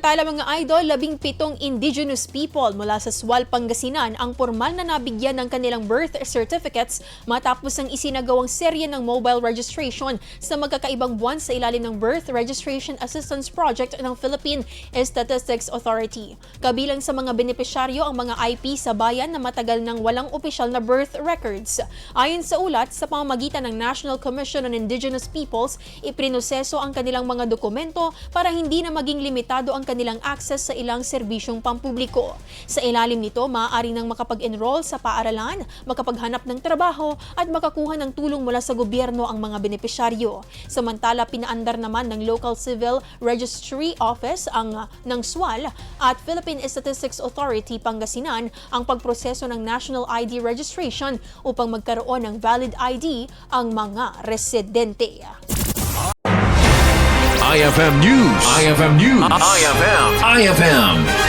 Tala mga idol, 17 indigenous people mula sa SUAL, Pangasinan ang formal na nabigyan ng kanilang birth certificates matapos ang isinagawang serye ng mobile registration sa magkakaibang buwan sa ilalim ng Birth Registration Assistance Project ng Philippine Statistics Authority. Kabilang sa mga benepisyaryo ang mga IP sa bayan na matagal nang walang opisyal na birth records. Ayon sa ulat, sa pamamagitan ng National Commission on Indigenous Peoples, iprinoseso ang kanilang mga dokumento para hindi na maging limitado ang kanilang access sa ilang serbisyong pampubliko. Sa ilalim nito, maaari nang makapag-enroll sa paaralan, makapaghanap ng trabaho at makakuha ng tulong mula sa gobyerno ang mga benepisyaryo. Samantala, pinaandar naman ng Local Civil Registry Office ng SUAL at Philippine Statistics Authority Pangasinan ang pagproseso ng National ID registration upang magkaroon ng valid ID ang mga residente. IFM News. IFM News. IFM.